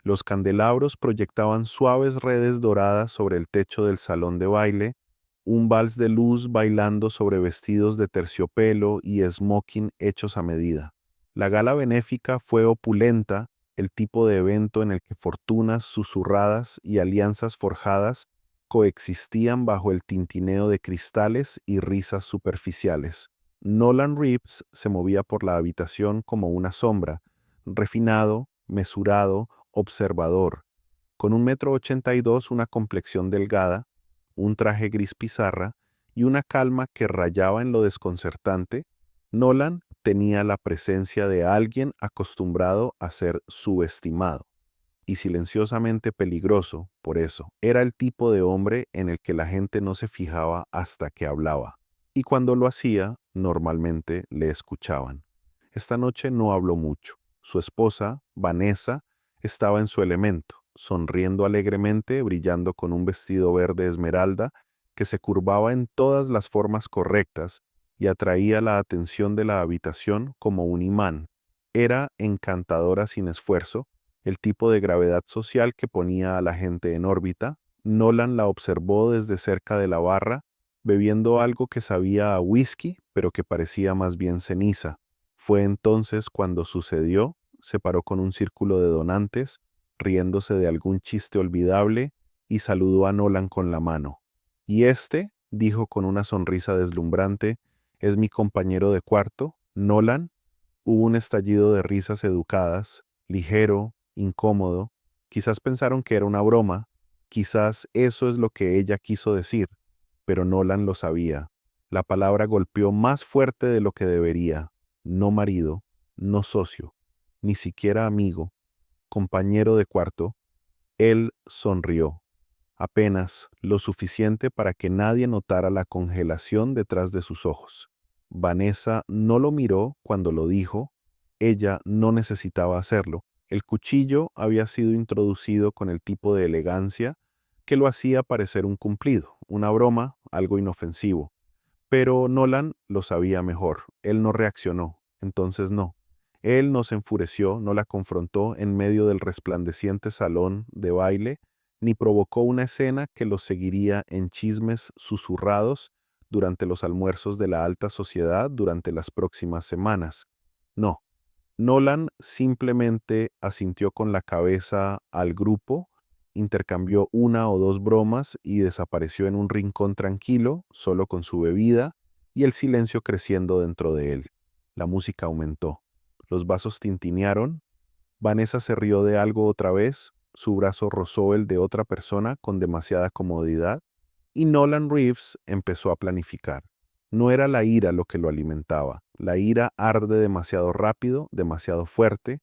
Los candelabros proyectaban suaves redes doradas sobre el techo del salón de baile, un vals de luz bailando sobre vestidos de terciopelo y smoking hechos a medida. La gala benéfica fue opulenta, el tipo de evento en el que fortunas susurradas y alianzas forjadas coexistían bajo el tintineo de cristales y risas superficiales. Nolan Reeves se movía por la habitación como una sombra, refinado, mesurado, observador, con 1,82 m, una complexión delgada, un traje gris pizarra y una calma que rayaba en lo desconcertante. Nolan tenía la presencia de alguien acostumbrado a ser subestimado y silenciosamente peligroso. Por eso, era el tipo de hombre en el que la gente no se fijaba hasta que hablaba, y cuando lo hacía, normalmente le escuchaban. Esta noche no habló mucho. Su esposa, Vanessa, estaba en su elemento, sonriendo alegremente, brillando con un vestido verde esmeralda que se curvaba en todas las formas correctas y atraía la atención de la habitación como un imán. Era encantadora sin esfuerzo, el tipo de gravedad social que ponía a la gente en órbita. Nolan la observó desde cerca de la barra, bebiendo algo que sabía a whisky, pero que parecía más bien ceniza. Fue entonces cuando sucedió. Se paró con un círculo de donantes, riéndose de algún chiste olvidable, y saludó a Nolan con la mano. Y este, dijo con una sonrisa deslumbrante, es mi compañero de cuarto, Nolan. Hubo un estallido de risas educadas, ligero, incómodo. Quizás pensaron que era una broma, quizás eso es lo que ella quiso decir, pero Nolan lo sabía. La palabra golpeó más fuerte de lo que debería. No marido, no socio, ni siquiera amigo, compañero de cuarto. Él sonrió, apenas lo suficiente para que nadie notara la congelación detrás de sus ojos. Vanessa no lo miró cuando lo dijo. Ella no necesitaba hacerlo. El cuchillo había sido introducido con el tipo de elegancia que lo hacía parecer un cumplido, una broma, algo inofensivo. Pero Nolan lo sabía mejor. Él no reaccionó. Entonces no. Él no se enfureció, no la confrontó en medio del resplandeciente salón de baile, ni provocó una escena que los seguiría en chismes susurrados durante los almuerzos de la alta sociedad durante las próximas semanas. No. Nolan simplemente asintió con la cabeza al grupo, intercambió una o dos bromas y desapareció en un rincón tranquilo, solo con su bebida y el silencio creciendo dentro de él. La música aumentó. Los vasos tintinearon. Vanessa se rió de algo otra vez. Su brazo rozó el de otra persona con demasiada comodidad y Nolan Reeves empezó a planificar. No era la ira lo que lo alimentaba. La ira arde demasiado rápido, demasiado fuerte.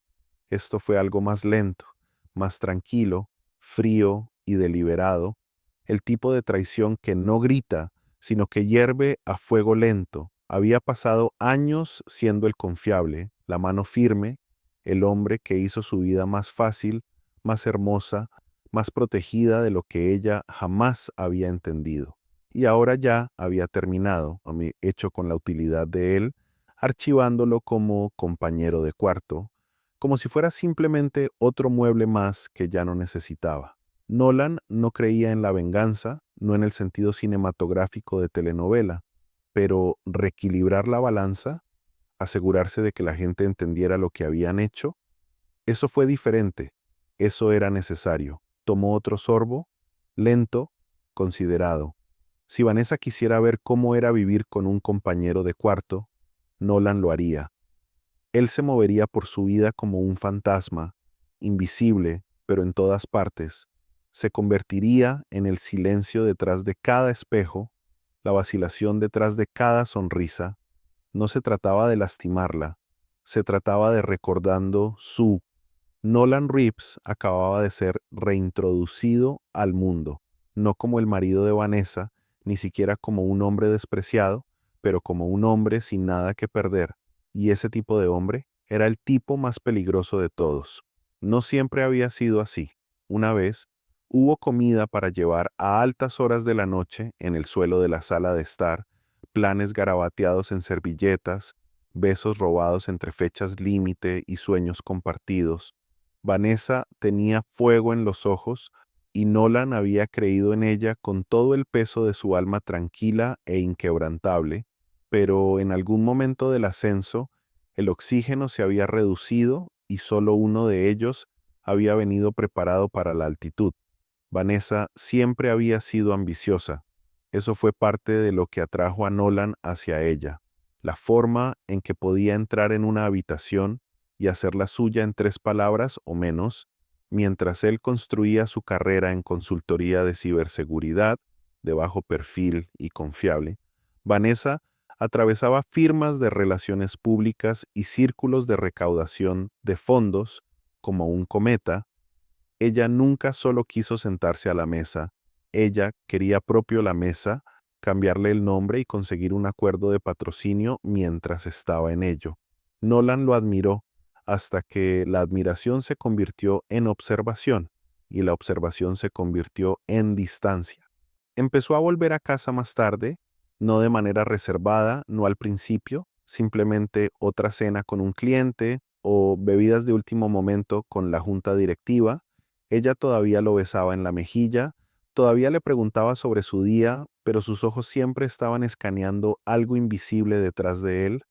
Esto fue algo más lento, más tranquilo, frío y deliberado. El tipo de traición que no grita, sino que hierve a fuego lento. Había pasado años siendo el confiable, la mano firme, el hombre que hizo su vida más fácil, más hermosa, más protegida de lo que ella jamás había entendido. Y ahora ya había terminado, hecho con la utilidad de él, archivándolo como compañero de cuarto, como si fuera simplemente otro mueble más que ya no necesitaba. Nolan no creía en la venganza, no en el sentido cinematográfico de telenovela, pero reequilibrar la balanza, asegurarse de que la gente entendiera lo que habían hecho, eso fue diferente, eso era necesario. Tomó otro sorbo, lento, considerado. Si Vanessa quisiera ver cómo era vivir con un compañero de cuarto, Nolan lo haría. Él se movería por su vida como un fantasma, invisible, pero en todas partes. Se convertiría en el silencio detrás de cada espejo, la vacilación detrás de cada sonrisa. No se trataba de lastimarla, se trataba de recordando su. Nolan Reeves acababa de ser reintroducido al mundo, no como el marido de Vanessa, ni siquiera como un hombre despreciado, pero como un hombre sin nada que perder. Y ese tipo de hombre era el tipo más peligroso de todos. No siempre había sido así. Una vez, hubo comida para llevar a altas horas de la noche en el suelo de la sala de estar, planes garabateados en servilletas, besos robados entre fechas límite y sueños compartidos. Vanessa tenía fuego en los ojos y Nolan había creído en ella con todo el peso de su alma tranquila e inquebrantable, pero en algún momento del ascenso el oxígeno se había reducido y solo uno de ellos había venido preparado para la altitud. Vanessa siempre había sido ambiciosa. Eso fue parte de lo que atrajo a Nolan hacia ella, la forma en que podía entrar en una habitación y hacerla suya en 3 palabras o menos, mientras él construía su carrera en consultoría de ciberseguridad, de bajo perfil y confiable. Vanessa atravesaba firmas de relaciones públicas y círculos de recaudación de fondos como un cometa. Ella nunca solo quiso sentarse a la mesa, ella quería propio la mesa, cambiarle el nombre y conseguir un acuerdo de patrocinio mientras estaba en ello. Nolan lo admiró hasta que la admiración se convirtió en observación y la observación se convirtió en distancia. Empezó a volver a casa más tarde, no de manera reservada, no al principio, simplemente otra cena con un cliente o bebidas de último momento con la junta directiva. Ella todavía lo besaba en la mejilla, todavía le preguntaba sobre su día, pero sus ojos siempre estaban escaneando algo invisible detrás de él,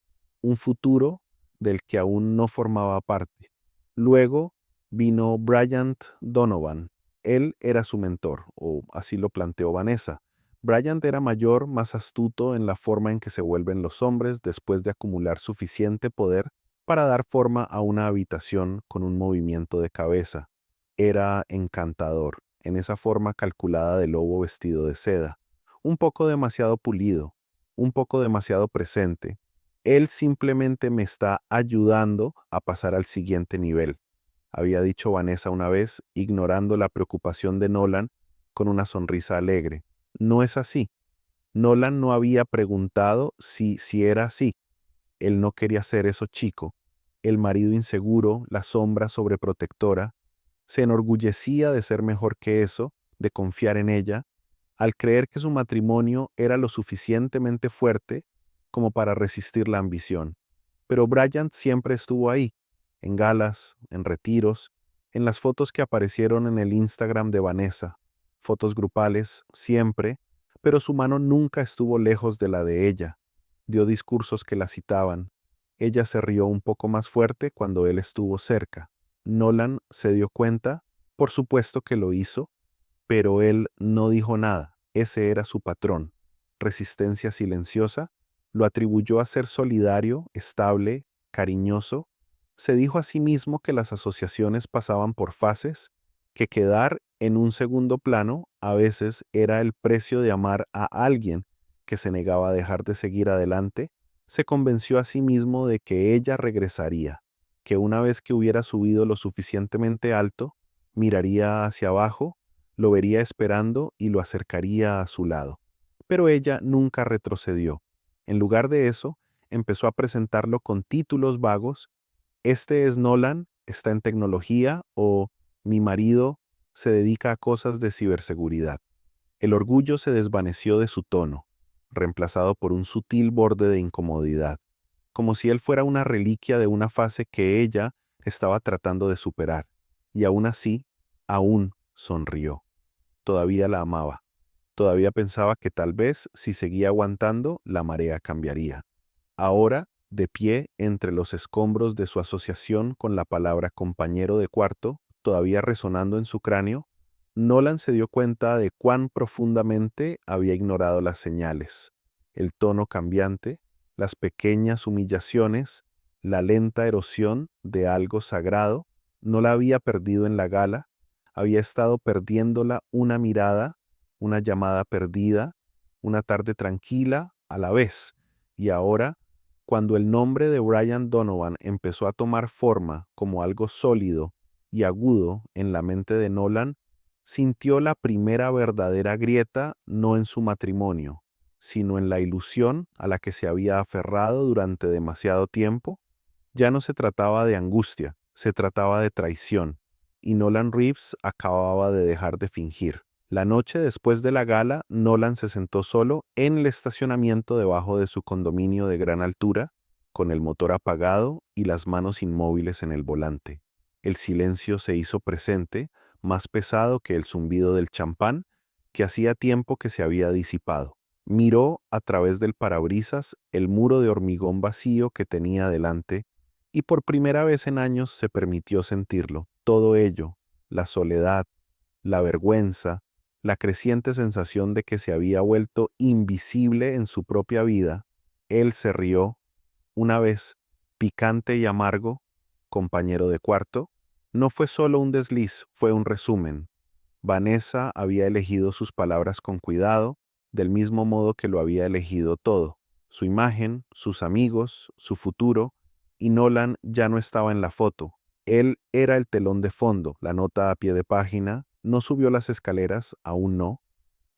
un futuro del que aún no formaba parte. Luego vino Bryant Donovan. Él era su mentor, o así lo planteó Vanessa. Bryant era mayor, más astuto en la forma en que se vuelven los hombres después de acumular suficiente poder para dar forma a una habitación con un movimiento de cabeza. Era encantador, en esa forma calculada de lobo vestido de seda, un poco demasiado pulido, un poco demasiado presente. Él simplemente me está ayudando a pasar al siguiente nivel, había dicho Vanessa una vez, ignorando la preocupación de Nolan con una sonrisa alegre. No es así. Nolan no había preguntado si era así. Él no quería ser eso chico. El marido inseguro, la sombra sobreprotectora, se enorgullecía de ser mejor que eso, de confiar en ella, al creer que su matrimonio era lo suficientemente fuerte como para resistir la ambición. Pero Bryant siempre estuvo ahí, en galas, en retiros, en las fotos que aparecieron en el Instagram de Vanessa, fotos grupales, siempre, pero su mano nunca estuvo lejos de la de ella. Dio discursos que la citaban. Ella se rió un poco más fuerte cuando él estuvo cerca. Nolan se dio cuenta, por supuesto que lo hizo, pero él no dijo nada. Ese era su patrón. Resistencia silenciosa. Lo atribuyó a ser solidario, estable, cariñoso. Se dijo a sí mismo que las asociaciones pasaban por fases, que quedar en un segundo plano a veces era el precio de amar a alguien que se negaba a dejar de seguir adelante. Se convenció a sí mismo de que ella regresaría, que una vez que hubiera subido lo suficientemente alto, miraría hacia abajo, lo vería esperando y lo acercaría a su lado. Pero ella nunca retrocedió. En lugar de eso, empezó a presentarlo con títulos vagos. Este es Nolan, está en tecnología, o mi marido se dedica a cosas de ciberseguridad. El orgullo se desvaneció de su tono, reemplazado por un sutil borde de incomodidad, como si él fuera una reliquia de una fase que ella estaba tratando de superar. Y aún así, aún sonrió. Todavía la amaba. Todavía pensaba que tal vez, si seguía aguantando, la marea cambiaría. Ahora, de pie entre los escombros de su asociación con la palabra compañero de cuarto, todavía resonando en su cráneo, Nolan se dio cuenta de cuán profundamente había ignorado las señales, el tono cambiante, las pequeñas humillaciones, la lenta erosión de algo sagrado. No la había perdido en la gala, había estado perdiéndola una mirada, una llamada perdida, una tarde tranquila a la vez, y ahora, cuando el nombre de Brian Donovan empezó a tomar forma como algo sólido y agudo en la mente de Nolan, sintió la primera verdadera grieta no en su matrimonio, sino en la ilusión a la que se había aferrado durante demasiado tiempo. Ya no se trataba de angustia, se trataba de traición, y Nolan Reeves acababa de dejar de fingir. La noche después de la gala, Nolan se sentó solo en el estacionamiento debajo de su condominio de gran altura, con el motor apagado y las manos inmóviles en el volante. El silencio se hizo presente, más pesado que el zumbido del champán, que hacía tiempo que se había disipado. Miró a través del parabrisas el muro de hormigón vacío que tenía delante y por primera vez en años se permitió sentirlo. Todo ello, la soledad, la vergüenza, la creciente sensación de que se había vuelto invisible en su propia vida. Él se rió, una vez, picante y amargo, compañero de cuarto. No fue solo un desliz, fue un resumen. Vanessa había elegido sus palabras con cuidado, del mismo modo que lo había elegido todo, su imagen, sus amigos, su futuro, y Nolan ya no estaba en la foto. Él era el telón de fondo, la nota a pie de página, no subió las escaleras, aún no.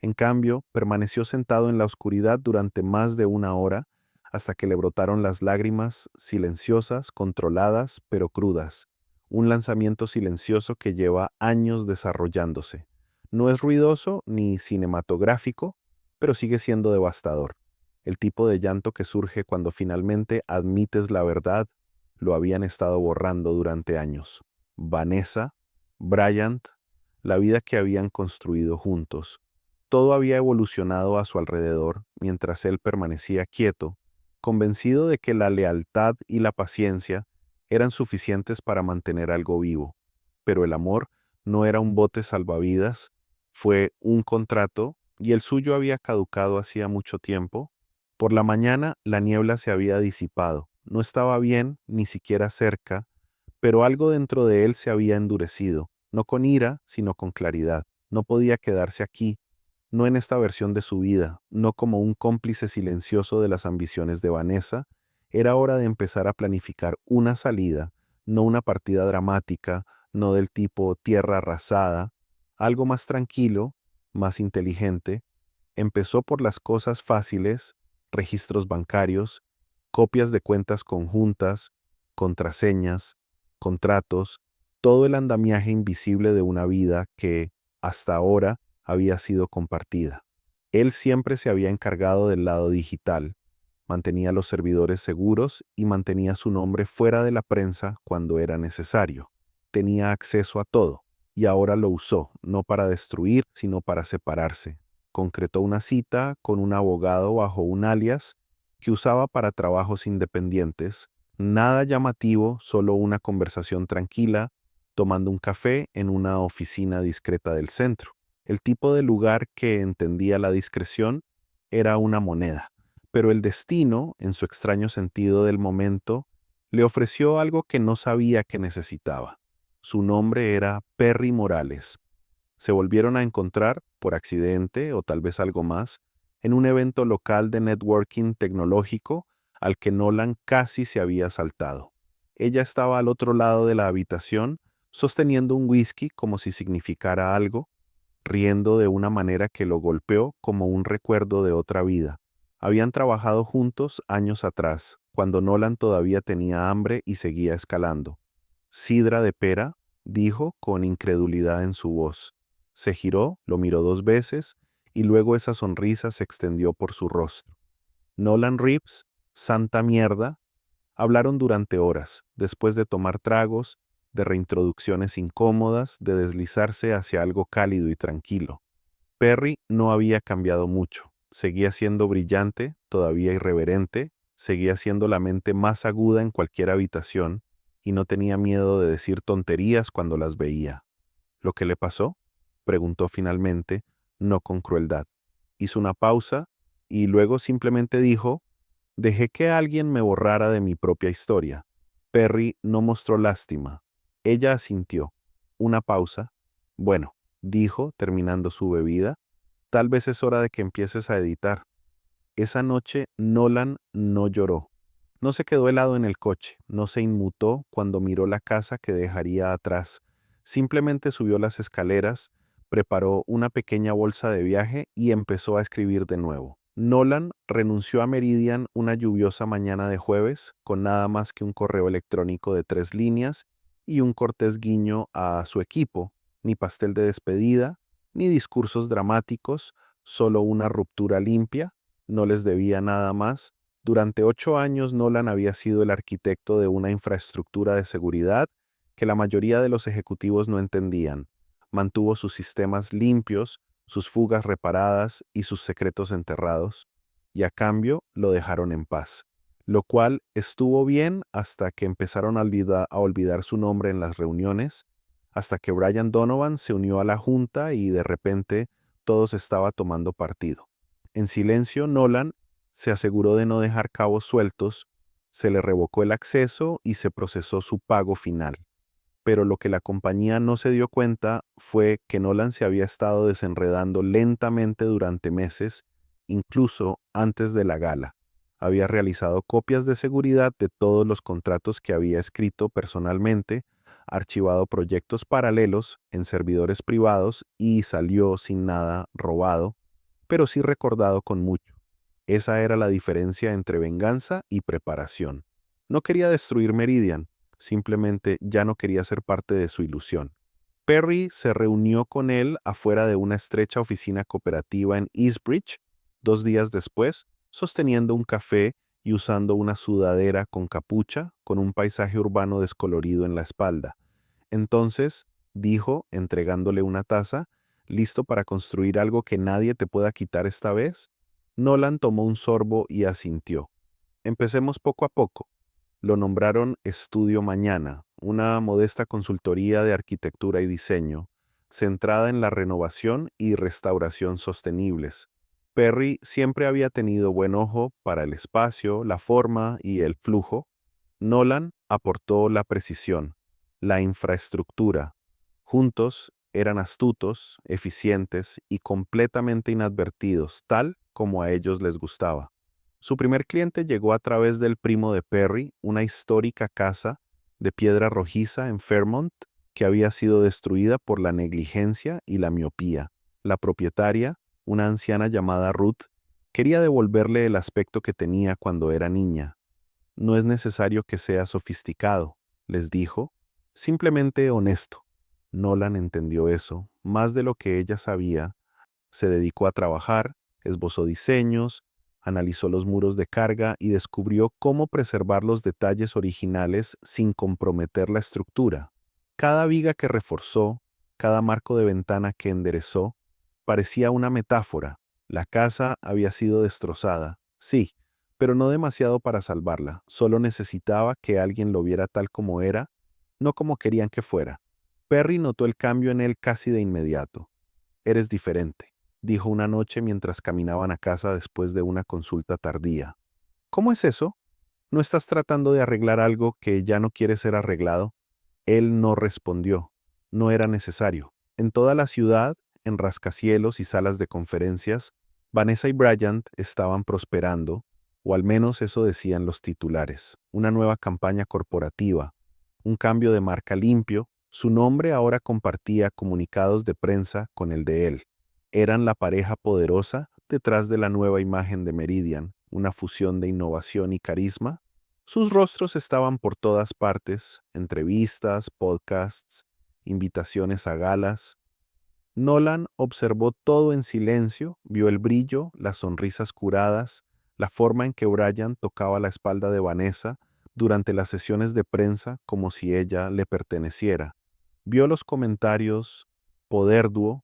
En cambio, permaneció sentado en la oscuridad durante más de una hora, hasta que le brotaron las lágrimas, silenciosas, controladas, pero crudas. Un lanzamiento silencioso que lleva años desarrollándose. No es ruidoso ni cinematográfico, pero sigue siendo devastador. El tipo de llanto que surge cuando finalmente admites la verdad, lo habían estado borrando durante años. Vanessa, Bryant, la vida que habían construido juntos. Todo había evolucionado a su alrededor mientras él permanecía quieto, convencido de que la lealtad y la paciencia eran suficientes para mantener algo vivo. Pero el amor no era un bote salvavidas, fue un contrato y el suyo había caducado hacía mucho tiempo. Por la mañana la niebla se había disipado, no estaba bien, ni siquiera cerca, pero algo dentro de él se había endurecido, no con ira, sino con claridad. No podía quedarse aquí, no en esta versión de su vida, no como un cómplice silencioso de las ambiciones de Vanessa. Era hora de empezar a planificar una salida, no una partida dramática, no del tipo tierra arrasada, algo más tranquilo, más inteligente. Empezó por las cosas fáciles, registros bancarios, copias de cuentas conjuntas, contraseñas, contratos, todo el andamiaje invisible de una vida que, hasta ahora, había sido compartida. Él siempre se había encargado del lado digital, mantenía los servidores seguros y mantenía su nombre fuera de la prensa cuando era necesario. Tenía acceso a todo, y ahora lo usó, no para destruir, sino para separarse. Concretó una cita con un abogado bajo un alias que usaba para trabajos independientes. Nada llamativo, solo una conversación tranquila, tomando un café en una oficina discreta del centro. El tipo de lugar que entendía la discreción era una moneda, pero el destino, en su extraño sentido del momento, le ofreció algo que no sabía que necesitaba. Su nombre era Perry Morales. Se volvieron a encontrar, por accidente o tal vez algo más, en un evento local de networking tecnológico al que Nolan casi se había saltado. Ella estaba al otro lado de la habitación, sosteniendo un whisky como si significara algo, riendo de una manera que lo golpeó como un recuerdo de otra vida. Habían trabajado juntos años atrás, cuando Nolan todavía tenía hambre y seguía escalando. «¿Sidra de pera?», dijo con incredulidad en su voz. Se giró, lo miró 2 veces y luego esa sonrisa se extendió por su rostro. Nolan Reeves, santa mierda. Hablaron durante horas, después de tomar tragos, de reintroducciones incómodas, de deslizarse hacia algo cálido y tranquilo. Perry no había cambiado mucho. Seguía siendo brillante, todavía irreverente, seguía siendo la mente más aguda en cualquier habitación y no tenía miedo de decir tonterías cuando las veía. ¿Lo que le pasó?, preguntó finalmente, no con crueldad. Hizo una pausa y luego simplemente dijo: «Dejé que alguien me borrara de mi propia historia». Perry no mostró lástima. Ella asintió. Una pausa. «Bueno», dijo, terminando su bebida, «tal vez es hora de que empieces a editar». Esa noche Nolan no lloró. No se quedó helado en el coche, no se inmutó cuando miró la casa que dejaría atrás. Simplemente subió las escaleras, preparó una pequeña bolsa de viaje y empezó a escribir de nuevo. Nolan renunció a Meridian una lluviosa mañana de jueves, con nada más que un correo electrónico de 3 líneas y un cortés guiño a su equipo. Ni pastel de despedida, ni discursos dramáticos, solo una ruptura limpia. No les debía nada más. Durante 8 años Nolan había sido el arquitecto de una infraestructura de seguridad que la mayoría de los ejecutivos no entendían. Mantuvo sus sistemas limpios, sus fugas reparadas y sus secretos enterrados, y a cambio lo dejaron en paz, lo cual estuvo bien hasta que empezaron a olvidar su nombre en las reuniones, hasta que Brian Donovan se unió a la junta y de repente todo se estaba tomando partido. En silencio, Nolan se aseguró de no dejar cabos sueltos, se le revocó el acceso y se procesó su pago final. Pero lo que la compañía no se dio cuenta fue que Nolan se había estado desenredando lentamente durante meses, incluso antes de la gala. Había realizado copias de seguridad de todos los contratos que había escrito personalmente, archivado proyectos paralelos en servidores privados y salió sin nada robado, pero sí recordado con mucho. Esa era la diferencia entre venganza y preparación. No quería destruir Meridian, simplemente ya no quería ser parte de su ilusión. Perry se reunió con él afuera de una estrecha oficina cooperativa en Eastbridge 2 días después, sosteniendo un café y usando una sudadera con capucha con un paisaje urbano descolorido en la espalda. Entonces, dijo, entregándole una taza, ¿listo para construir algo que nadie te pueda quitar esta vez? Nolan tomó un sorbo y asintió. Empecemos poco a poco. Lo nombraron Estudio Mañana, una modesta consultoría de arquitectura y diseño, centrada en la renovación y restauración sostenibles. Perry siempre había tenido buen ojo para el espacio, la forma y el flujo. Nolan aportó la precisión, la infraestructura. Juntos eran astutos, eficientes y completamente inadvertidos, tal como a ellos les gustaba. Su primer cliente llegó a través del primo de Perry, una histórica casa de piedra rojiza en Fairmont que había sido destruida por la negligencia y la miopía. La propietaria, una anciana llamada Ruth, quería devolverle el aspecto que tenía cuando era niña. No es necesario que sea sofisticado, les dijo, simplemente honesto. Nolan entendió eso, más de lo que ella sabía. Se dedicó a trabajar, esbozó diseños, analizó los muros de carga y descubrió cómo preservar los detalles originales sin comprometer la estructura. Cada viga que reforzó, cada marco de ventana que enderezó, parecía una metáfora. La casa había sido destrozada, sí, pero no demasiado para salvarla. Solo necesitaba que alguien lo viera tal como era, no como querían que fuera. Perry notó el cambio en él casi de inmediato. Eres diferente, dijo una noche mientras caminaban a casa después de una consulta tardía. ¿Cómo es eso? ¿No estás tratando de arreglar algo que ya no quiere ser arreglado? Él no respondió. No era necesario. En toda la ciudad, en rascacielos y salas de conferencias, Vanessa y Bryant estaban prosperando, o al menos eso decían los titulares. Una nueva campaña corporativa, un cambio de marca limpio, su nombre ahora compartía comunicados de prensa con el de él. Eran la pareja poderosa detrás de la nueva imagen de Meridian, una fusión de innovación y carisma. Sus rostros estaban por todas partes, entrevistas, podcasts, invitaciones a galas. Nolan observó todo en silencio, vio el brillo, las sonrisas curadas, la forma en que Brian tocaba la espalda de Vanessa durante las sesiones de prensa como si ella le perteneciera. Vio los comentarios, poder dúo,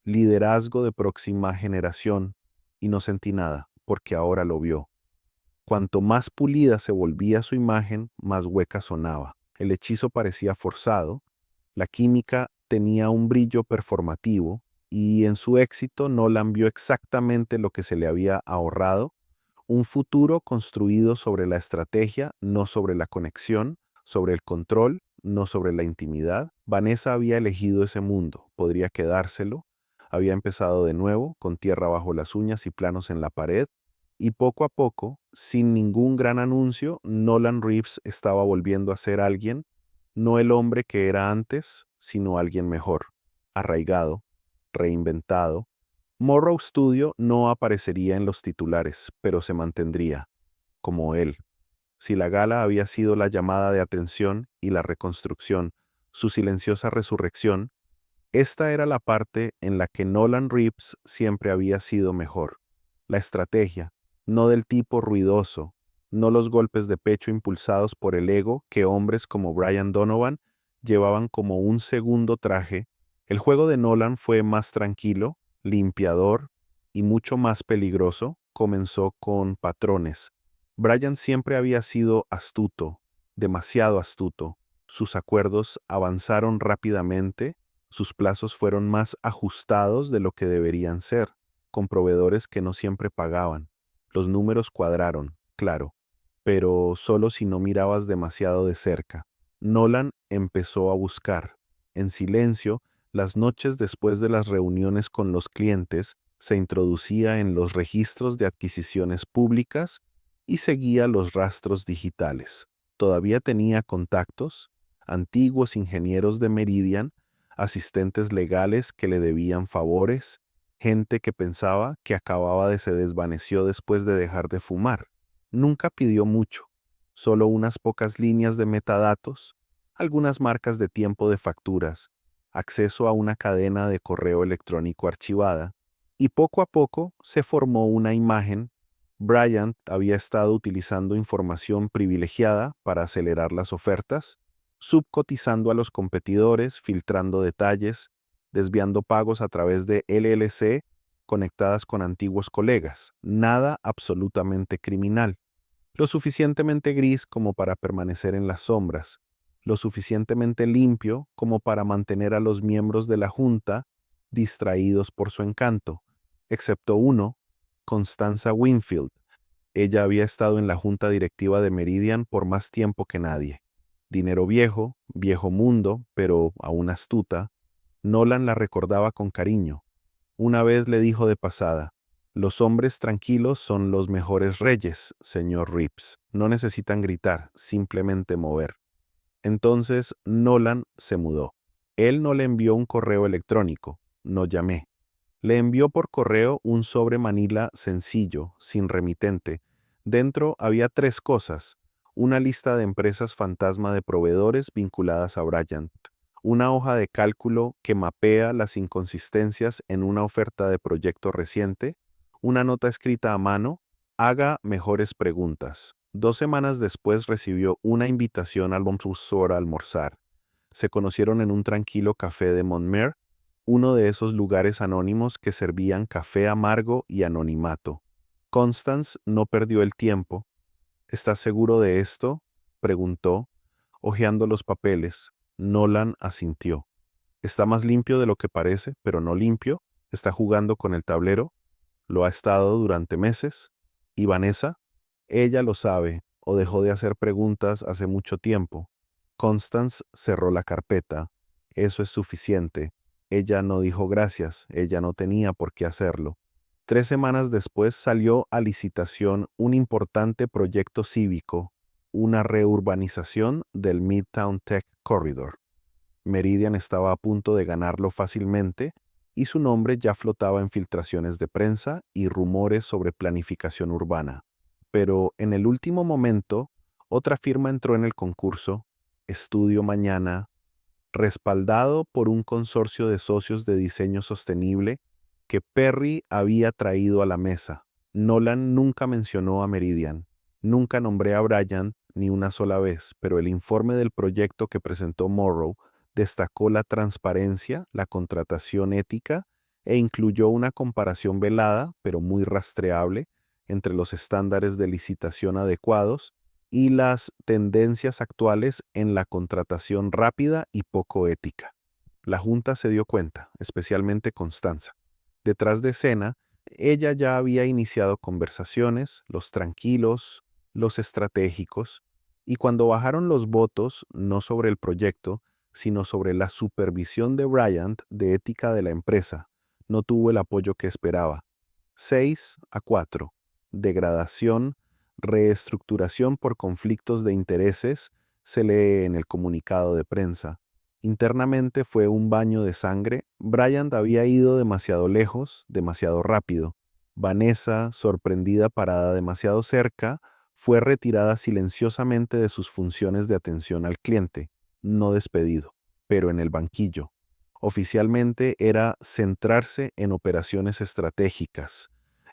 liderazgo de próxima generación, y no sentí nada, porque ahora lo vio. Cuanto más pulida se volvía su imagen, más hueca sonaba. El hechizo parecía forzado, la química tenía un brillo performativo, y en su éxito Nolan vio exactamente lo que se le había ahorrado, un futuro construido sobre la estrategia, no sobre la conexión, sobre el control, no sobre la intimidad. Vanessa había elegido ese mundo, podría quedárselo, había empezado de nuevo, con tierra bajo las uñas y planos en la pared, y poco a poco, sin ningún gran anuncio, Nolan Reeves estaba volviendo a ser alguien, no el hombre que era antes, sino alguien mejor, arraigado, reinventado. Morrow Studio no aparecería en los titulares, pero se mantendría, como él. Si la gala había sido la llamada de atención y la reconstrucción, su silenciosa resurrección, esta era la parte en la que Nolan Reeves siempre había sido mejor. La estrategia, no del tipo ruidoso, no los golpes de pecho impulsados por el ego que hombres como Brian Donovan llevaban como un segundo traje. El juego de Nolan fue más tranquilo, limpiador y mucho más peligroso. Comenzó con patrones. Brian siempre había sido astuto, demasiado astuto. Sus acuerdos avanzaron rápidamente, sus plazos fueron más ajustados de lo que deberían ser, con proveedores que no siempre pagaban. Los números cuadraron, claro, pero solo si no mirabas demasiado de cerca. Nolan empezó a buscar. En silencio, las noches después de las reuniones con los clientes, se introducía en los registros de adquisiciones públicas y seguía los rastros digitales. Todavía tenía contactos, antiguos ingenieros de Meridian, asistentes legales que le debían favores, gente que pensaba que acababa de se desvaneció después de dejar de fumar. Nunca pidió mucho, solo unas pocas líneas de metadatos, algunas marcas de tiempo de facturas, acceso a una cadena de correo electrónico archivada, y poco a poco se formó una imagen. Bryant había estado utilizando información privilegiada para acelerar las ofertas, subcotizando a los competidores, filtrando detalles, desviando pagos a través de LLC conectadas con antiguos colegas. Nada absolutamente criminal. Lo suficientemente gris como para permanecer en las sombras, lo suficientemente limpio como para mantener a los miembros de la Junta distraídos por su encanto, excepto uno, Constanza Winfield. Ella había estado en la junta directiva de Meridian por más tiempo que nadie. Dinero viejo, viejo mundo, pero aún astuta. Nolan la recordaba con cariño. Una vez le dijo de pasada: los hombres tranquilos son los mejores reyes, señor Reeves. No necesitan gritar, simplemente mover. Entonces Nolan se mudó. Él no le envió un correo electrónico, no llamé. Le envió por correo un sobre Manila sencillo, sin remitente. Dentro había 3 cosas: una lista de empresas fantasma de proveedores vinculadas a Bryant, una hoja de cálculo que mapea las inconsistencias en una oferta de proyecto reciente, una nota escrita a mano: haga mejores preguntas. 2 semanas después recibió una invitación al Bomsusor a almorzar. Se conocieron en un tranquilo café de Montmer, uno de esos lugares anónimos que servían café amargo y anonimato. Constance no perdió el tiempo. ¿Estás seguro de esto?, preguntó, hojeando los papeles. Nolan asintió. Está más limpio de lo que parece, pero no limpio. Está jugando con el tablero. Lo ha estado durante meses. ¿Y Vanessa? Ella lo sabe, o dejó de hacer preguntas hace mucho tiempo. Constance cerró la carpeta. Eso es suficiente. Ella no dijo gracias, ella no tenía por qué hacerlo. 3 semanas después salió a licitación un importante proyecto cívico, una reurbanización del Midtown Tech Corridor. Meridian estaba a punto de ganarlo fácilmente y su nombre ya flotaba en filtraciones de prensa y rumores sobre planificación urbana. Pero en el último momento, otra firma entró en el concurso, Estudio Mañana, respaldado por un consorcio de socios de diseño sostenible que Perry había traído a la mesa. Nolan nunca mencionó a Meridian, nunca nombré a Bryant ni una sola vez, pero el informe del proyecto que presentó Morrow destacó la transparencia, la contratación ética e incluyó una comparación velada, pero muy rastreable, entre los estándares de licitación adecuados y las tendencias actuales en la contratación rápida y poco ética. La Junta se dio cuenta, especialmente Constanza. Detrás de escena, ella ya había iniciado conversaciones, los tranquilos, los estratégicos, y cuando bajaron los votos, no sobre el proyecto, sino sobre la supervisión de Bryant de ética de la empresa, no tuvo el apoyo que esperaba. 6-4. Degradación, reestructuración por conflictos de intereses, se lee en el comunicado de prensa. Internamente fue un baño de sangre. Bryant había ido demasiado lejos, demasiado rápido. Vanessa, sorprendida parada demasiado cerca, fue retirada silenciosamente de sus funciones de atención al cliente, no despedido, pero en el banquillo. Oficialmente era centrarse en operaciones estratégicas.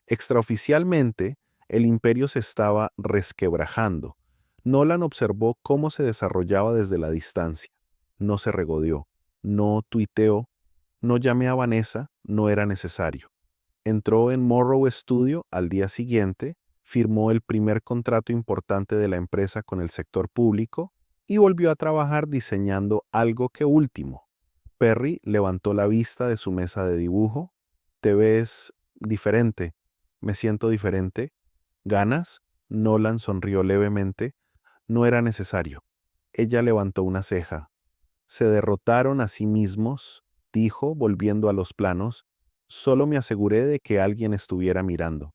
Extraoficialmente, El imperio se estaba resquebrajando. Nolan observó cómo se desarrollaba desde la distancia. No se regodeó, no tuiteó, no llamé a Vanessa, no era necesario. Entró en Morrow Studio al día siguiente, firmó el primer contrato importante de la empresa con el sector público y volvió a trabajar diseñando algo que último. Perry levantó la vista de su mesa de dibujo. ¿Te ves diferente? ¿Me siento diferente? ¿Ganas? Nolan sonrió levemente. No era necesario. Ella levantó una ceja. Se derrotaron a sí mismos, dijo, volviendo a los planos. Solo me aseguré de que alguien estuviera mirando.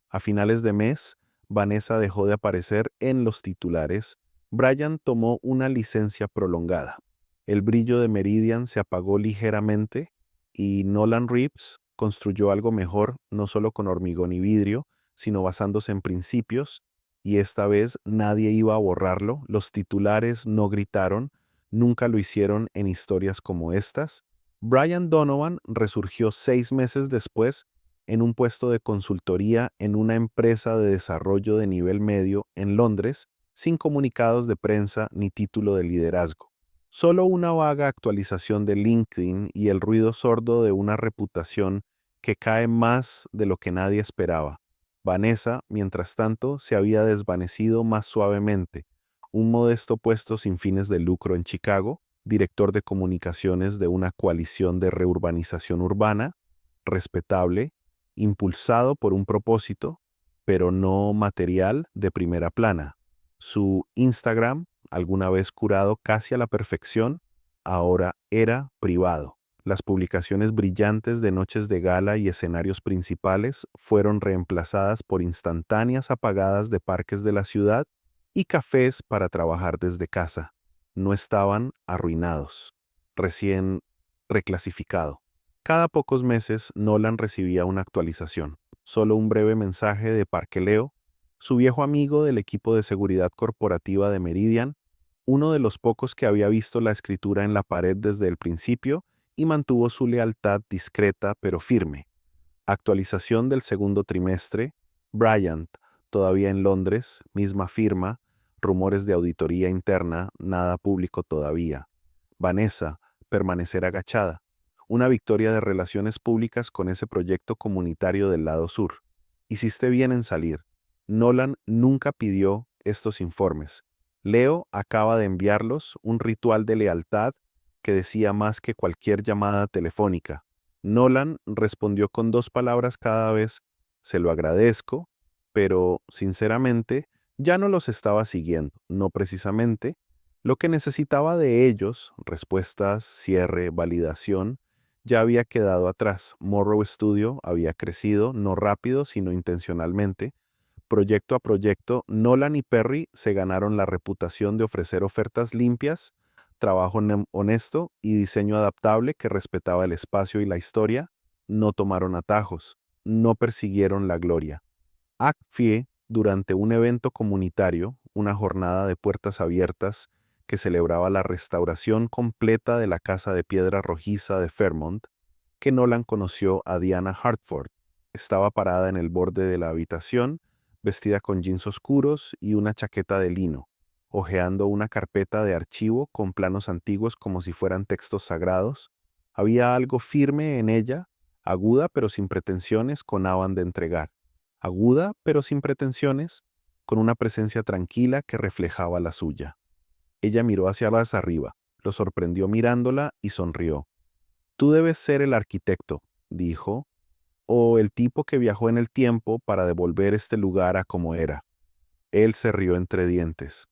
A finales de mes, Vanessa dejó de aparecer en los titulares. Brian tomó una licencia prolongada. El brillo de Meridian se apagó ligeramente y Nolan Reeves construyó algo mejor, no solo con hormigón y vidrio, sino basándose en principios, y esta vez nadie iba a borrarlo. Los titulares no gritaron, nunca lo hicieron en historias como estas. Brian Donovan resurgió 6 meses después en un puesto de consultoría en una empresa de desarrollo de nivel medio en Londres, sin comunicados de prensa ni título de liderazgo. Solo una vaga actualización de LinkedIn y el ruido sordo de una reputación que cae más de lo que nadie esperaba. Vanessa, mientras tanto, se había desvanecido más suavemente. Un modesto puesto sin fines de lucro en Chicago, director de comunicaciones de una coalición de reurbanización urbana, respetable, impulsado por un propósito, pero no material de primera plana. Su Instagram, alguna vez curado casi a la perfección, ahora era privado. Las publicaciones brillantes de noches de gala y escenarios principales fueron reemplazadas por instantáneas apagadas de parques de la ciudad y cafés para trabajar desde casa. No estaban arruinados, recién reclasificado. Cada pocos meses Nolan recibía una actualización, solo un breve mensaje de Parqueleo, su viejo amigo del equipo de seguridad corporativa de Meridian, uno de los pocos que había visto la escritura en la pared desde el principio y mantuvo su lealtad discreta pero firme. Actualización del segundo trimestre. Bryant, todavía en Londres, misma firma, rumores de auditoría interna, nada público todavía. Vanessa, permanecer agachada. Una victoria de relaciones públicas con ese proyecto comunitario del lado sur. Hiciste bien en salir. Nolan nunca pidió estos informes. Leo acaba de enviarlos, un ritual de lealtad que decía más que cualquier llamada telefónica. Nolan respondió con 2 palabras cada vez, se lo agradezco, pero, sinceramente, ya no los estaba siguiendo, no precisamente. Lo que necesitaba de ellos, respuestas, cierre, validación, ya había quedado atrás. Morrow Studio había crecido, no rápido, sino intencionalmente. Proyecto a proyecto, Nolan y Perry se ganaron la reputación de ofrecer ofertas limpias, trabajo honesto y diseño adaptable que respetaba el espacio y la historia. No tomaron atajos, no persiguieron la gloria. ACFIE, durante un evento comunitario, una jornada de puertas abiertas que celebraba la restauración completa de la casa de piedra rojiza de Fairmont, que Nolan conoció a Diana Hartford. Estaba parada en el borde de la habitación, vestida con jeans oscuros y una chaqueta de lino, hojeando una carpeta de archivo con planos antiguos como si fueran textos sagrados. Había algo firme en ella, aguda pero sin pretensiones, con Aban de entregar. Aguda pero sin pretensiones, con una presencia tranquila que reflejaba la suya. Ella miró hacia arriba, lo sorprendió mirándola y sonrió. Tú debes ser el arquitecto, dijo, o el tipo que viajó en el tiempo para devolver este lugar a como era. Él se rió entre dientes,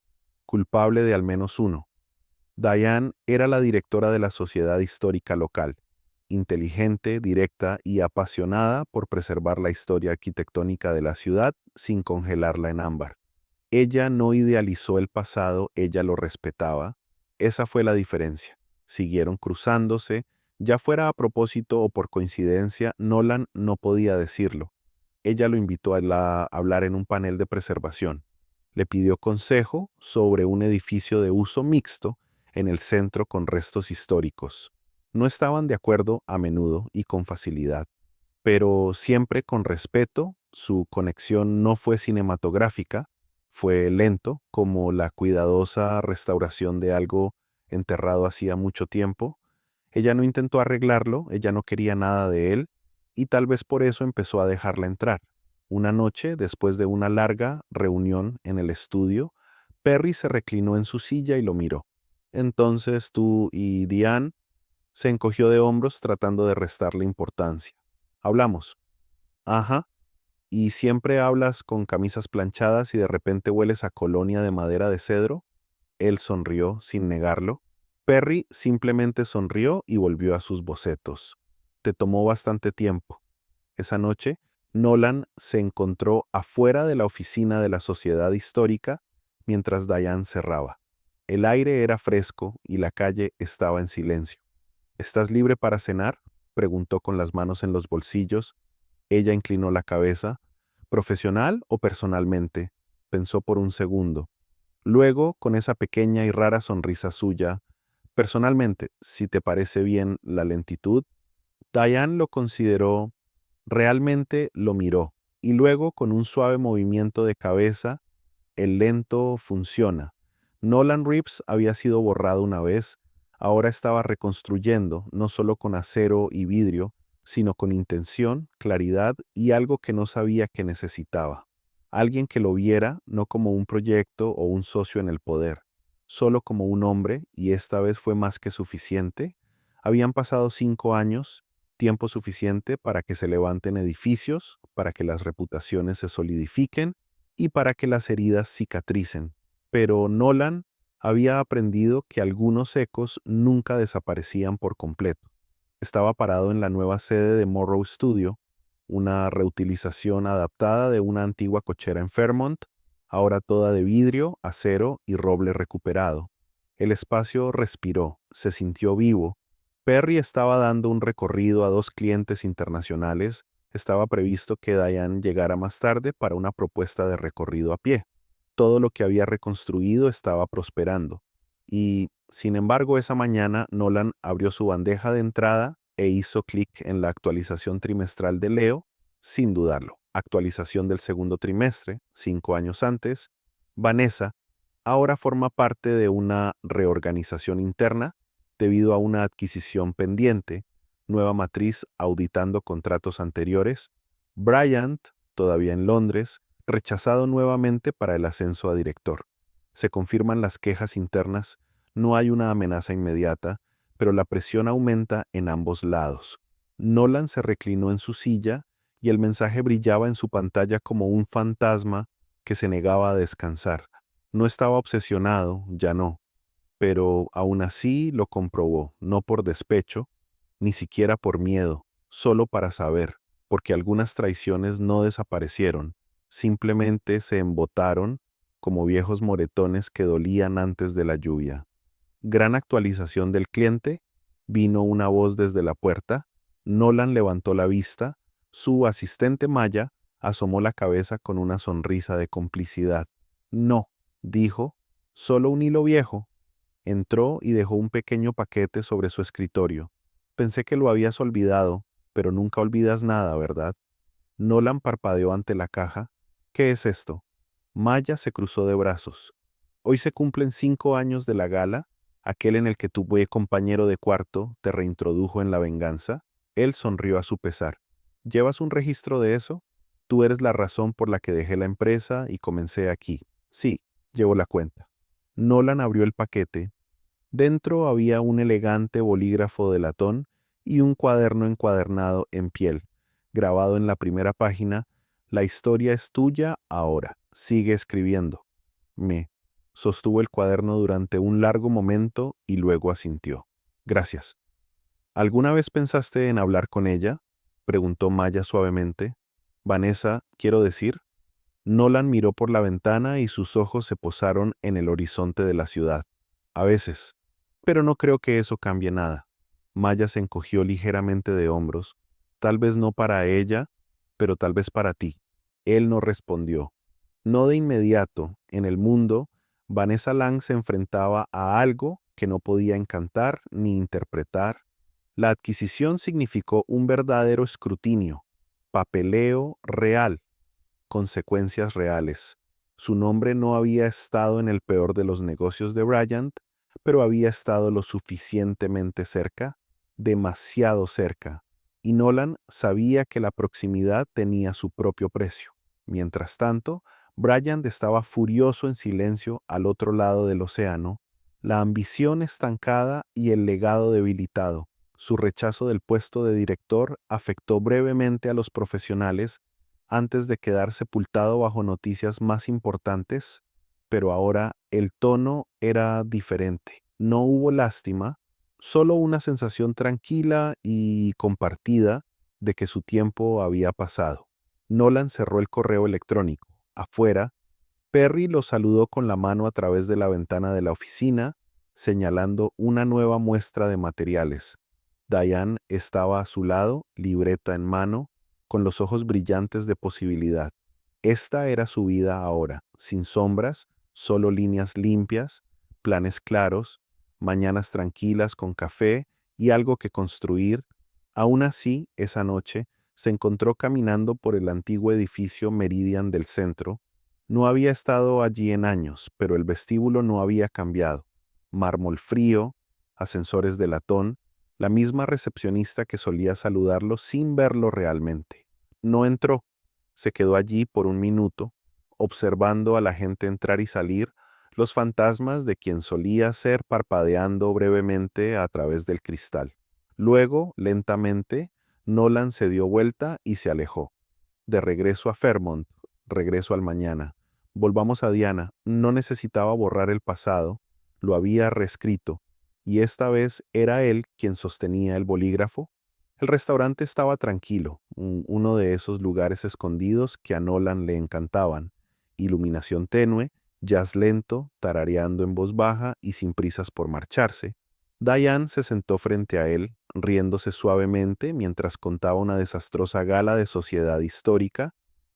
culpable de al menos uno. Diane era la directora de la sociedad histórica local, inteligente, directa y apasionada por preservar la historia arquitectónica de la ciudad sin congelarla en ámbar. Ella no idealizó el pasado, ella lo respetaba. Esa fue la diferencia. Siguieron cruzándose, ya fuera a propósito o por coincidencia, Nolan no podía decirlo. Ella lo invitó a hablar en un panel de preservación. Le pidió consejo sobre un edificio de uso mixto en el centro con restos históricos. No estaban de acuerdo a menudo y con facilidad, pero siempre con respeto Su conexión no fue cinematográfica, fue lento, como la cuidadosa restauración de algo enterrado hacía mucho tiempo. Ella no intentó arreglarlo, ella no quería nada de él, y tal vez por eso empezó a dejarla entrar. Una noche, después de una larga reunión en el estudio, Perry se reclinó en su silla y lo miró. Entonces tú y Diane se encogió de hombros tratando de restarle importancia. Hablamos. Ajá. ¿Y siempre hablas con camisas planchadas y de repente hueles a colonia de madera de cedro? Él sonrió sin negarlo. Perry simplemente sonrió y volvió a sus bocetos. Te tomó bastante tiempo. Esa noche, Nolan se encontró afuera de la oficina de la Sociedad Histórica mientras Diane cerraba. El aire era fresco y la calle estaba en silencio. ¿Estás libre para cenar?, preguntó con las manos en los bolsillos. Ella inclinó la cabeza. ¿Profesional o personalmente?, pensó por un segundo. Luego, con esa pequeña y rara sonrisa suya, personalmente, si te parece bien la lentitud. Diane lo consideró, realmente lo miró, y luego, con un suave movimiento de cabeza, el lento funciona. Nolan Reeves había sido borrado una vez, ahora estaba reconstruyendo, no solo con acero y vidrio, sino con intención, claridad y algo que no sabía que necesitaba. Alguien que lo viera no como un proyecto o un socio en el poder, solo como un hombre, y esta vez fue más que suficiente. Habían pasado 5 años, tiempo suficiente para que se levanten edificios, para que las reputaciones se solidifiquen y para que las heridas cicatricen. Pero Nolan había aprendido que algunos ecos nunca desaparecían por completo. Estaba parado en la nueva sede de Morrow Studio, una reutilización adaptada de una antigua cochera en Fairmont, ahora toda de vidrio, acero y roble recuperado. El espacio respiró, se sintió vivo. Perry estaba dando un recorrido a 2 clientes internacionales. Estaba previsto que Diane llegara más tarde para una propuesta de recorrido a pie. Todo lo que había reconstruido estaba prosperando. Y, sin embargo, esa mañana Nolan abrió su bandeja de entrada e hizo clic en la actualización trimestral de Leo, sin dudarlo. Actualización del segundo trimestre, 5 años antes. Vanessa ahora forma parte de una reorganización interna debido a una adquisición pendiente, nueva matriz auditando contratos anteriores. Bryant, todavía en Londres, rechazado nuevamente para el ascenso a director. Se confirman las quejas internas, no hay una amenaza inmediata, pero la presión aumenta en ambos lados. Nolan se reclinó en su silla y el mensaje brillaba en su pantalla como un fantasma que se negaba a descansar. No estaba obsesionado, ya no, pero aún así lo comprobó, no por despecho, ni siquiera por miedo, solo para saber, porque algunas traiciones no desaparecieron, simplemente se embotaron como viejos moretones que dolían antes de la lluvia. Gran actualización del cliente, vino una voz desde la puerta. Nolan levantó la vista, su asistente Maya asomó la cabeza con una sonrisa de complicidad. No, dijo, solo un hilo viejo. Entró y dejó un pequeño paquete sobre su escritorio. Pensé que lo habías olvidado, pero nunca olvidas nada, ¿verdad? Nolan parpadeó ante la caja. ¿Qué es esto? Maya se cruzó de brazos. Hoy se cumplen 5 años de la gala, aquel en el que tu buen compañero de cuarto te reintrodujo en la venganza. Él sonrió a su pesar. ¿Llevas un registro de eso? Tú eres la razón por la que dejé la empresa y comencé aquí. Sí, llevo la cuenta. Nolan abrió el paquete. Dentro había un elegante bolígrafo de latón y un cuaderno encuadernado en piel. Grabado en la primera página, la historia es tuya ahora. Sigue escribiendo. Me sostuvo el cuaderno durante un largo momento y luego asintió. Gracias. ¿Alguna vez pensaste en hablar con ella?, preguntó Maya suavemente. Vanessa, quiero decir. Nolan miró por la ventana y sus ojos se posaron en el horizonte de la ciudad. A veces, pero no creo que eso cambie nada. Maya se encogió ligeramente de hombros. Tal vez no para ella, pero tal vez para ti. Él no respondió. No de inmediato, en el mundo, Vanessa Lang se enfrentaba a algo que no podía encantar ni interpretar. La adquisición significó un verdadero escrutinio, papeleo real. consecuencias reales. Su nombre no había estado en el peor de los negocios de Bryant, pero había estado lo suficientemente cerca, demasiado cerca, y Nolan sabía que la proximidad tenía su propio precio. Mientras tanto, Bryant estaba furioso en silencio al otro lado del océano, la ambición estancada y el legado debilitado. Su rechazo del puesto de director afectó brevemente a los profesionales antes de quedar sepultado bajo noticias más importantes, pero ahora el tono era diferente. No hubo lástima, solo una sensación tranquila y compartida de que su tiempo había pasado. Nolan cerró el correo electrónico. Afuera, Perry lo saludó con la mano a través de la ventana de la oficina, señalando una nueva muestra de materiales. Diane estaba a su lado, libreta en mano, con los ojos brillantes de posibilidad. Esta era su vida ahora, sin sombras, solo líneas limpias, planes claros, mañanas tranquilas con café y algo que construir. Aún así, esa noche, se encontró caminando por el antiguo edificio Meridian del centro. No había estado allí en años, pero el vestíbulo no había cambiado. Mármol frío, ascensores de latón, la misma recepcionista que solía saludarlo sin verlo realmente. No entró, se quedó allí por un minuto, observando a la gente entrar y salir, los fantasmas de quien solía ser parpadeando brevemente a través del cristal. Luego, lentamente, Nolan se dio vuelta y se alejó. De regreso a Fairmont, regreso al mañana. Volvamos a Diana. No necesitaba borrar el pasado, lo había reescrito, y esta vez era él quien sostenía el bolígrafo. El restaurante estaba tranquilo, uno de esos lugares escondidos que a Nolan le encantaban. Iluminación tenue, jazz lento, tarareando en voz baja y sin prisas por marcharse. Diane se sentó frente a él, riéndose suavemente mientras contaba una desastrosa gala de sociedad histórica,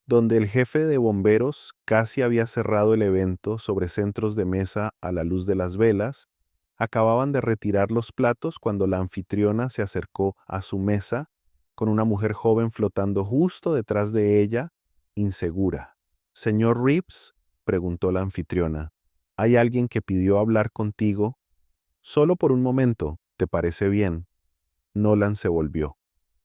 donde el jefe de bomberos casi había cerrado el evento sobre centros de mesa a la luz de las velas. Acababan de retirar los platos cuando la anfitriona se acercó a su mesa con una mujer joven flotando justo detrás de ella, insegura. «Señor Reeves», preguntó la anfitriona, «¿hay alguien que pidió hablar contigo? Solo por un momento, ¿te parece bien?» Nolan se volvió.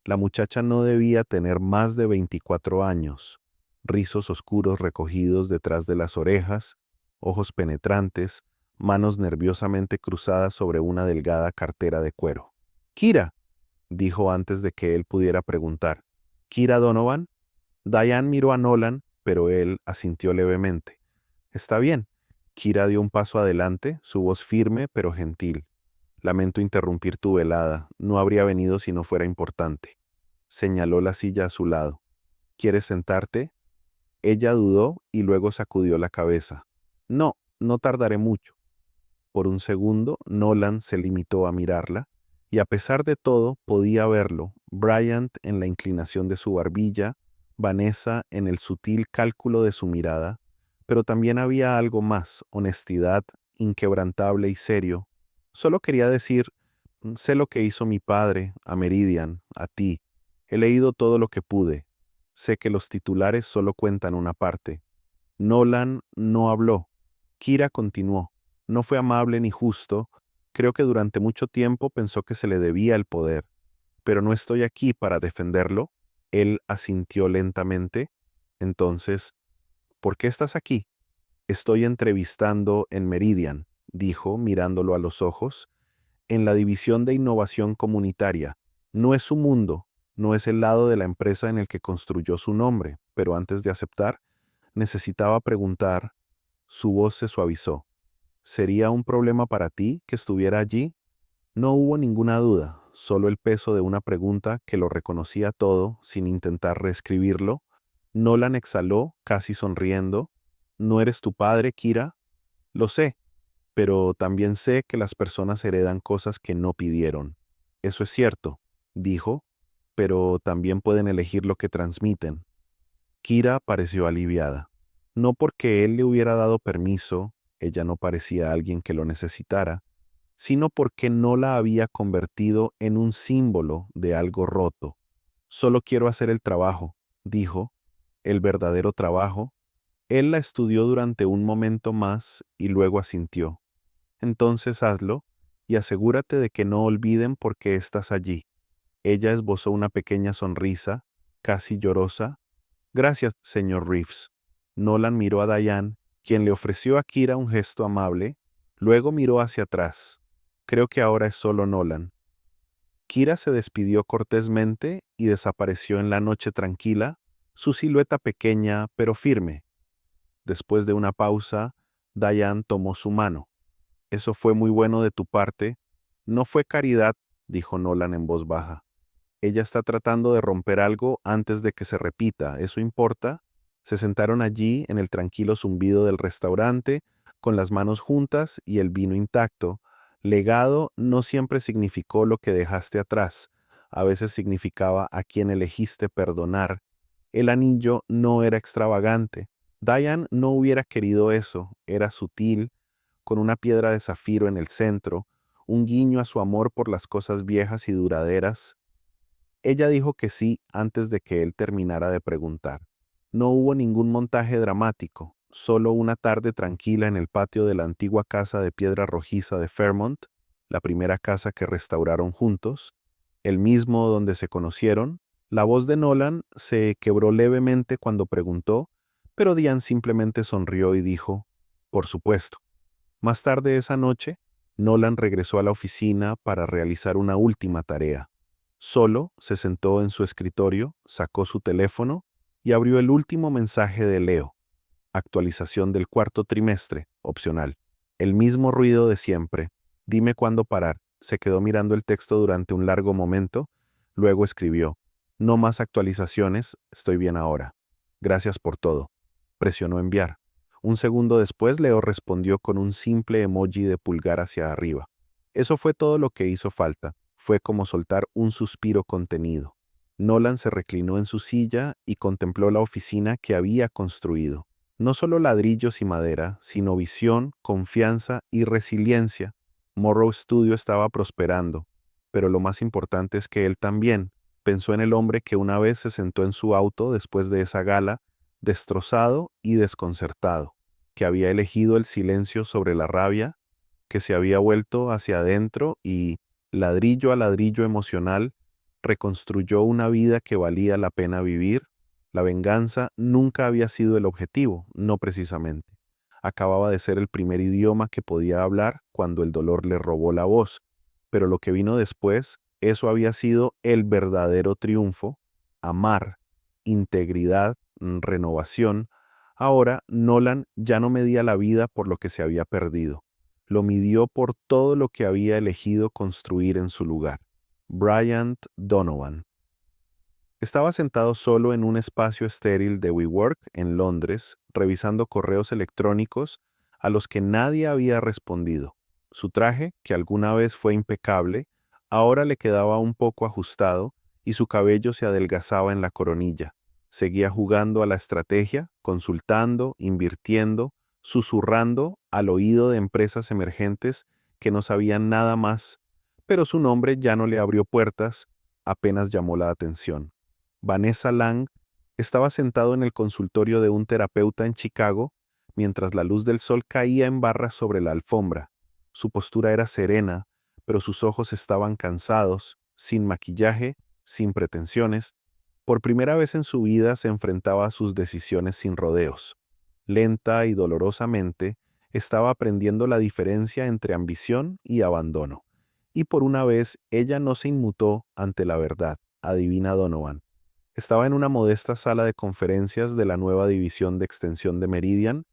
La muchacha no debía tener más de 24 años, rizos oscuros recogidos detrás de las orejas, ojos penetrantes, manos nerviosamente cruzadas sobre una delgada cartera de cuero. «Kira», dijo antes de que él pudiera preguntar. «¿Kira Donovan?» Diane miró a Nolan, pero él asintió levemente. «Está bien». Kira dio un paso adelante, su voz firme pero gentil. «Lamento interrumpir tu velada. No habría venido si no fuera importante». Señaló la silla a su lado. «¿Quieres sentarte?» Ella dudó y luego sacudió la cabeza. «No, no tardaré mucho». Por un segundo, Nolan se limitó a mirarla, y a pesar de todo podía verlo, Bryant en la inclinación de su barbilla, Vanessa en el sutil cálculo de su mirada, pero también había algo más, honestidad, inquebrantable y serio. Solo quería decir, sé lo que hizo mi padre, a Meridian, a ti. He leído todo lo que pude. Sé que los titulares solo cuentan una parte. Nolan no habló. Kira continuó. No fue amable ni justo. Creo que durante mucho tiempo pensó que se le debía el poder. Pero no estoy aquí para defenderlo. Él asintió lentamente. Entonces, ¿por qué estás aquí? Estoy entrevistando en Meridian, dijo, mirándolo a los ojos, en la división de innovación comunitaria. No es su mundo, no es el lado de la empresa en el que construyó su nombre, pero antes de aceptar, necesitaba preguntar. Su voz se suavizó. ¿Sería un problema para ti que estuviera allí? No hubo ninguna duda, solo el peso de una pregunta que lo reconocía todo sin intentar reescribirlo. Nolan exhaló, casi sonriendo. ¿No eres tu padre, Kira? Lo sé, pero también sé que las personas heredan cosas que no pidieron. Eso es cierto, dijo, pero también pueden elegir lo que transmiten. Kira pareció aliviada. No porque él le hubiera dado permiso, ella no parecía alguien que lo necesitara, sino porque no la había convertido en un símbolo de algo roto. Solo quiero hacer el trabajo, dijo, el verdadero trabajo. Él la estudió durante un momento más y luego asintió. Entonces hazlo y asegúrate de que no olviden por qué estás allí. Ella esbozó una pequeña sonrisa, casi llorosa. Gracias, señor Reeves. Nolan miró a Diane, quien le ofreció a Kira un gesto amable, luego miró hacia atrás. Creo que ahora es solo Nolan. Kira se despidió cortésmente y desapareció en la noche tranquila, su silueta pequeña pero firme. Después de una pausa, Diane tomó su mano. Eso fue muy bueno de tu parte. No fue caridad, dijo Nolan en voz baja. Ella está tratando de romper algo antes de que se repita. ¿Eso importa? Se sentaron allí en el tranquilo zumbido del restaurante, con las manos juntas y el vino intacto. Legado no siempre significó lo que dejaste atrás. A veces significaba a quien elegiste perdonar. El anillo no era extravagante. Diane no hubiera querido eso. Era sutil, con una piedra de zafiro en el centro, un guiño a su amor por las cosas viejas y duraderas. Ella dijo que sí antes de que él terminara de preguntar. No hubo ningún montaje dramático, solo una tarde tranquila en el patio de la antigua casa de piedra rojiza de Fairmont, la primera casa que restauraron juntos, el mismo donde se conocieron. La voz de Nolan se quebró levemente cuando preguntó, pero Diane simplemente sonrió y dijo, por supuesto. Más tarde esa noche, Nolan regresó a la oficina para realizar una última tarea. Solo se sentó en su escritorio, sacó su teléfono y abrió el último mensaje de Leo. Actualización del cuarto trimestre, opcional. El mismo ruido de siempre. Dime cuándo parar. Se quedó mirando el texto durante un largo momento, luego escribió. No más actualizaciones, estoy bien ahora. Gracias por todo. Presionó enviar. Un segundo después, Leo respondió con un simple emoji de pulgar hacia arriba. Eso fue todo lo que hizo falta. Fue como soltar un suspiro contenido. Nolan se reclinó en su silla y contempló la oficina que había construido. No solo ladrillos y madera, sino visión, confianza y resiliencia. Morrow Studio estaba prosperando, pero lo más importante es que él también pensó en el hombre que una vez se sentó en su auto después de esa gala, destrozado y desconcertado, que había elegido el silencio sobre la rabia, que se había vuelto hacia adentro y, ladrillo a ladrillo emocional, reconstruyó una vida que valía la pena vivir. La venganza nunca había sido el objetivo, no precisamente. Acababa de ser el primer idioma que podía hablar cuando el dolor le robó la voz, pero lo que vino después, eso había sido el verdadero triunfo, amar, integridad, renovación. Ahora Nolan ya no medía la vida por lo que se había perdido, lo midió por todo lo que había elegido construir en su lugar. Bryant Donovan. Estaba sentado solo en un espacio estéril de WeWork en Londres, revisando correos electrónicos a los que nadie había respondido. Su traje, que alguna vez fue impecable, ahora le quedaba un poco ajustado y su cabello se adelgazaba en la coronilla. Seguía jugando a la estrategia, consultando, invirtiendo, susurrando al oído de empresas emergentes que no sabían nada más, pero su nombre ya no le abrió puertas, apenas llamó la atención. Vanessa Lang estaba sentado en el consultorio de un terapeuta en Chicago mientras la luz del sol caía en barras sobre la alfombra. Su postura era serena, pero sus ojos estaban cansados, sin maquillaje, sin pretensiones. Por primera vez en su vida se enfrentaba a sus decisiones sin rodeos. Lenta y dolorosamente, estaba aprendiendo la diferencia entre ambición y abandono. Y por una vez ella no se inmutó ante la verdad, adivina Donovan. Estaba en una modesta sala de conferencias de la nueva división de extensión de Meridian,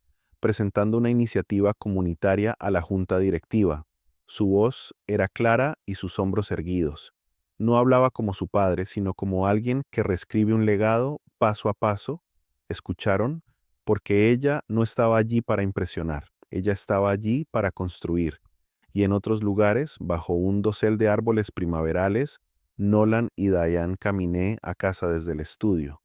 presentando una iniciativa comunitaria a la junta directiva. Su voz era clara y sus hombros erguidos. No hablaba como su padre, sino como alguien que reescribe un legado paso a paso. ¿Escucharon? Porque ella no estaba allí para impresionar, ella estaba allí para construir. Y en otros lugares, bajo un dosel de árboles primaverales, Nolan y Diane caminé a casa desde el estudio.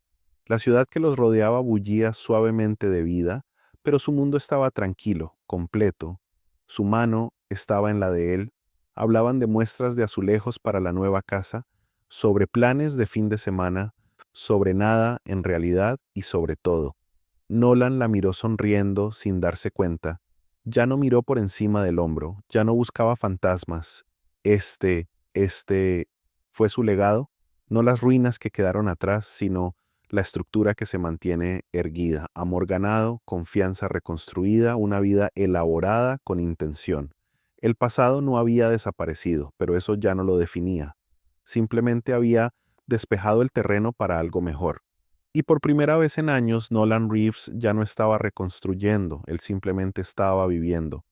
La ciudad que los rodeaba bullía suavemente de vida, pero su mundo estaba tranquilo, completo. Su mano estaba en la de él. Hablaban de muestras de azulejos para la nueva casa, sobre planes de fin de semana, sobre nada en realidad y sobre todo. Nolan la miró sonriendo sin darse cuenta. Ya no miró por encima del hombro, ya no buscaba fantasmas. ¿Fue su legado? No las ruinas que quedaron atrás, sino la estructura que se mantiene erguida, amor ganado, confianza reconstruida, una vida elaborada con intención. El pasado no había desaparecido, pero eso ya no lo definía. Simplemente había despejado el terreno para algo mejor. Y por primera vez en años, Nolan Reeves ya no estaba reconstruyendo, él simplemente estaba viviendo.